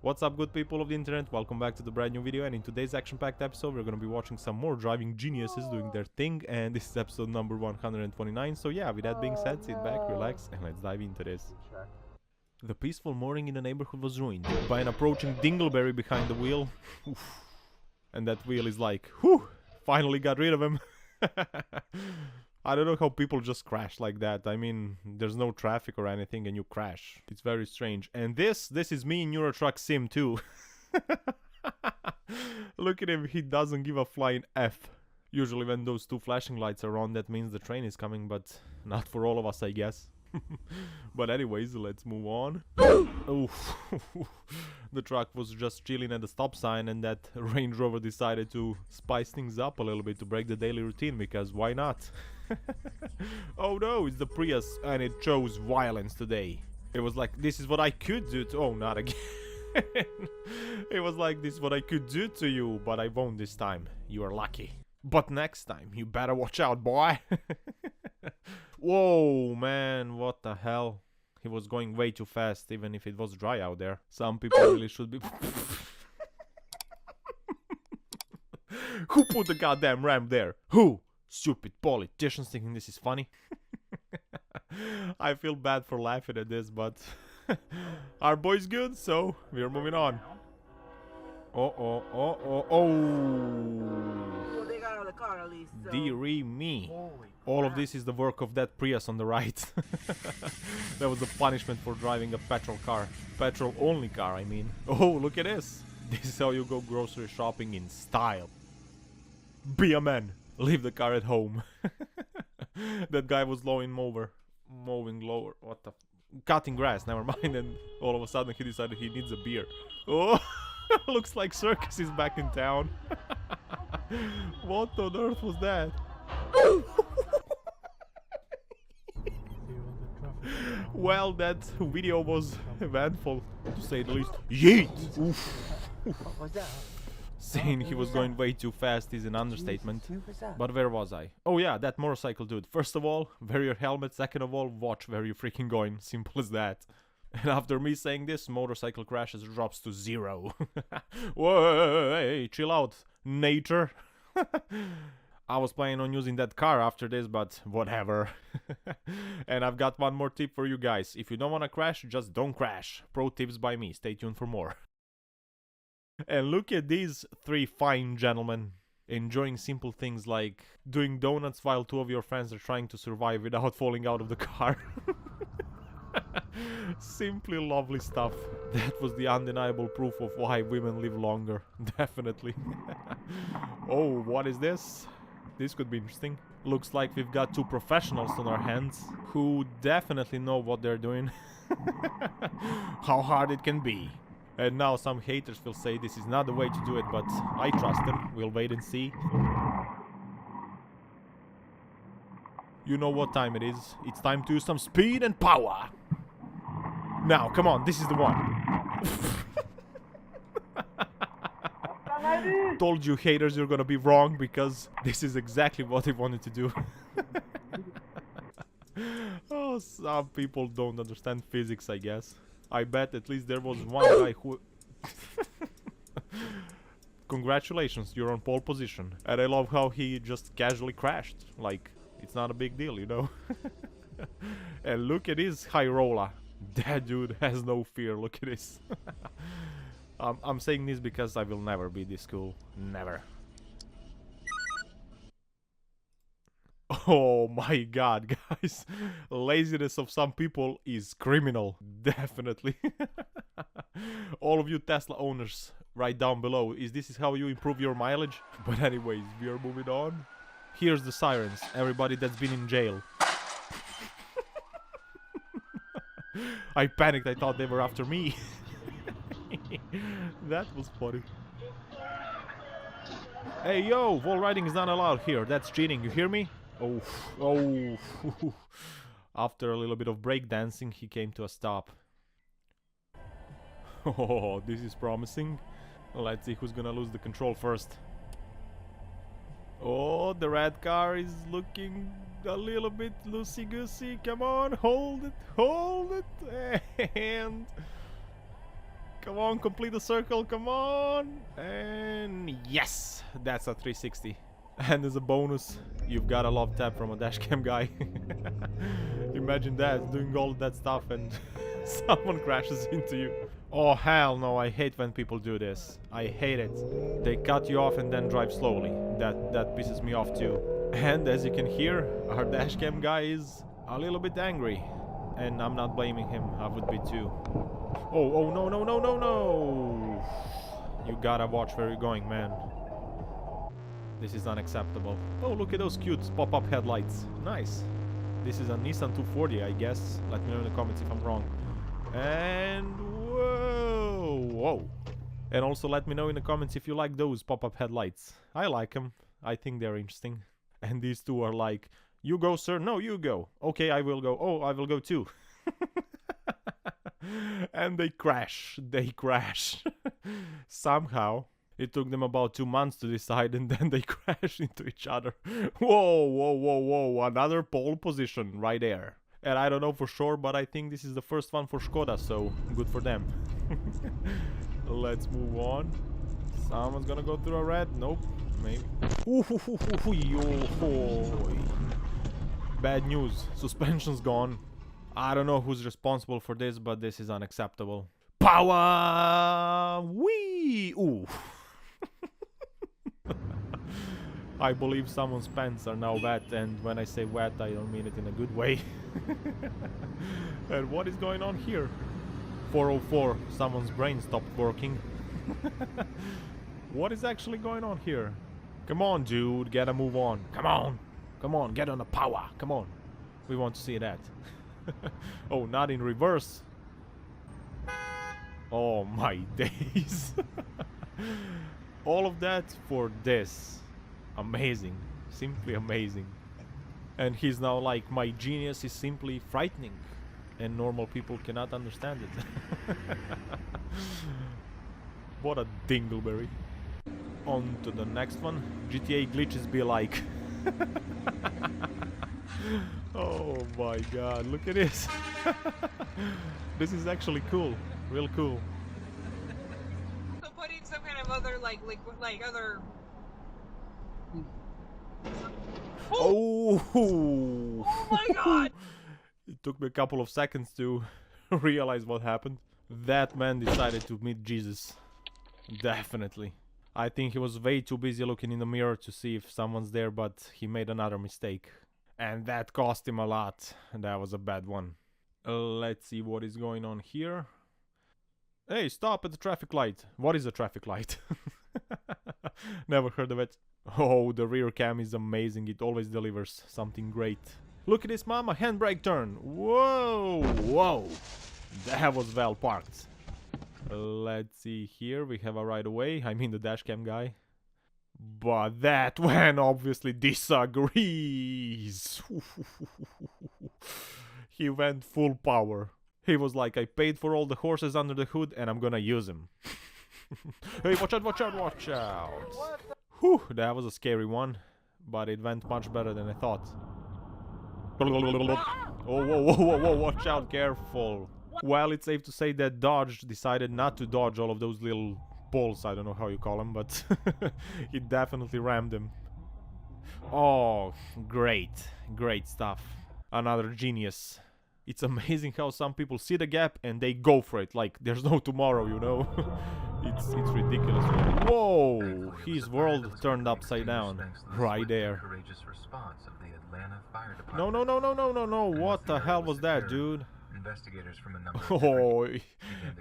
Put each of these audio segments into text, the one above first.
What's up, good people of the internet? Welcome back to the brand new video, and in today's action-packed episode we're gonna be watching some more driving geniuses doing their thing, and this is episode number 129. So yeah, with that being said, sit back, relax, and let's dive into this. The peaceful morning in the neighborhood was ruined by an approaching dingleberry behind the wheel. Oof. And that wheel is like, whew, finally got rid of him. I don't know how people just crash like that. I mean, there's no traffic or anything and you crash. It's very strange. And this is me in Euro Truck Sim too. Look at him, he doesn't give a flying F. Usually when those two flashing lights are on, that means the train is coming, but not for all of us, I guess. But anyways, let's move on. Oh, the truck was just chilling at the stop sign, and that Range Rover decided to spice things up a little bit to break the daily routine, because why not? Oh no, it's the Prius, and it chose violence today. It was like, this is what I could do to— oh, not again. It was like, this is what I could do to you, but I won't this time. You are lucky. But next time, you better watch out, boy. Whoa, man, what the hell? He was going way too fast, even if it was dry out there. Some people really should be... Who put the goddamn ramp there? Who? Stupid politicians thinking this is funny. I feel bad for laughing at this, but our boy's good, so we're moving on. Oh. Well, they got out of the car at least. So. Dearie me. All of this is the work of that Prius on the right. That was the punishment for driving a petrol car. Petrol only car, I mean. Oh, look at this. This is how you go grocery shopping in style. Be a man. Leave the car at home. That guy was mowing lower. What the... cutting grass, never mind. And all of a sudden he decided he needs a beer. Oh, looks like Circus is back in town. What on earth was that? Well, that video was eventful, to say the least. Yeet! Oof. What was that? Saying he was going way too fast is an understatement. But where was I? Oh yeah, that motorcycle dude. First of all, wear your helmet. Second of all, watch where you're freaking going. Simple as that. And after me saying this, motorcycle crashes drops to 0. Whoa, hey, chill out, nature. I was planning on using that car after this, but whatever. And I've got one more tip for you guys. If you don't want to crash, just don't crash. Pro tips by me. Stay tuned for more. And look at these three fine gentlemen enjoying simple things like doing donuts while two of your friends are trying to survive without falling out of the car. Simply lovely stuff. That was the undeniable proof of why women live longer. Definitely. Oh, what is this? This could be interesting. Looks like we've got two professionals on our hands who definitely know what they're doing. How hard it can be. And now some haters will say this is not the way to do it, but I trust them. We'll wait and see. You know what time it is. It's time to use some speed and power. Now, come on, this is the one. Told you haters you're gonna be wrong, because this is exactly what they wanted to do. Oh, some people don't understand physics, I guess. I bet at least there was one guy who... Congratulations, you're on pole position. And I love how he just casually crashed. Like, it's not a big deal, you know? And look at his high roller. That dude has no fear, look at this. I'm saying this because I will never be this cool. Never. Oh my god, guys. Laziness of some people is criminal. Definitely. All of you Tesla owners, write down below. This is how you improve your mileage? But anyways, we are moving on. Here's the sirens. Everybody that's been in jail. I panicked. I thought they were after me. That was funny. Hey, yo, wall riding is not allowed here. That's cheating. You hear me? Oh. After a little bit of breakdancing, he came to a stop. Oh, this is promising. Let's see who's gonna lose the control first. Oh, the red car is looking a little bit loosey-goosey. Come on, hold it, and... Come on, complete the circle, come on! And yes! That's a 360. And as a bonus, you've got a love tap from a dashcam guy. Imagine that, doing all that stuff and someone crashes into you. Oh hell no, I hate when people do this. I hate it. They cut you off and then drive slowly. That pisses me off too. And as you can hear, our dashcam guy is a little bit angry. And I'm not blaming him, I would be too. Oh no no no no no! You gotta watch where you're going, man. This is unacceptable. Oh, look at those cute pop-up headlights. Nice. This is a Nissan 240, I guess. Let me know in the comments if I'm wrong. And whoa, whoa. And also let me know in the comments if you like those pop-up headlights. I like them. I think they're interesting. And these two are like, you go, sir. No, you go. Okay, I will go. Oh, I will go too. And they crash. They crash. Somehow. It took them about 2 months to decide, and then they crash into each other. Whoa, whoa, whoa, whoa. Another pole position right there. And I don't know for sure, but I think this is the first one for Skoda, so good for them. Let's move on. Someone's gonna go through a red. Nope. Maybe. Bad news. Suspension's gone. I don't know who's responsible for this, but this is unacceptable. Power! Whee! Ooh. I believe someone's pants are now wet, and when I say wet, I don't mean it in a good way. And what is going on here? 404, someone's brain stopped working. What is actually going on here? Come on, dude, gotta move on. Come on, come on, get on the power. Come on, we want to see that. Oh, not in reverse. Oh my days. All of that for this. Amazing, simply amazing. And he's now like, my genius is simply frightening, and normal people cannot understand it. What a dingleberry. On to the next one. GTA glitches be like. Oh my god, look at this. This is actually cool, real cool. So putting some kind of other like liquid, like other. Oh! Oh my god! It took me a couple of seconds to realize what happened. That man decided to meet Jesus. Definitely. I think he was way too busy looking in the mirror to see if someone's there, but he made another mistake. And that cost him a lot. That was a bad one. Let's see what is going on here. Hey, stop at the traffic light. What is a traffic light? Never heard of it. Oh, the rear cam is amazing. It always delivers something great. Look at this, mama. Handbrake turn. Whoa, whoa. That was well parked. Let's see here. We have a right away. I mean the dashcam guy. But that one obviously disagrees. He went full power. He was like, I paid for all the horses under the hood and I'm gonna use them. Hey, watch out, watch out, watch out. Whew, that was a scary one. But it went much better than I thought. Oh, whoa, whoa, whoa, whoa, watch out, careful. Well, it's safe to say that Dodge decided not to dodge all of those little poles, I don't know how you call them, but he definitely rammed them. Oh, great, great stuff. Another genius. It's amazing how some people see the gap and they go for it, like there's no tomorrow, you know? It's ridiculous. Whoa, his world turned upside down, right there. No, no, no, no, no, no, no, what the hell was that, dude? Investigators from a number of Oh,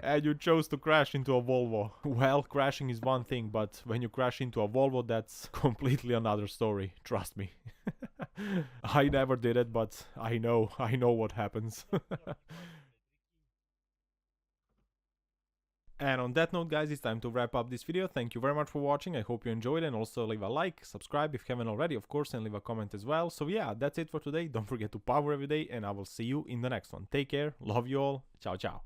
and you chose to crash into a Volvo. Well, crashing is one thing, but when you crash into a Volvo, that's completely another story. Trust me. I never did it, but I know what happens. And on that note, guys, it's time to wrap up this video. Thank you very much for watching. I hope you enjoyed, and also leave a like, subscribe if you haven't already, of course, and leave a comment as well. So yeah, that's it for today. Don't forget to power every day, and I will see you in the next one. Take care. Love you all. Ciao, ciao.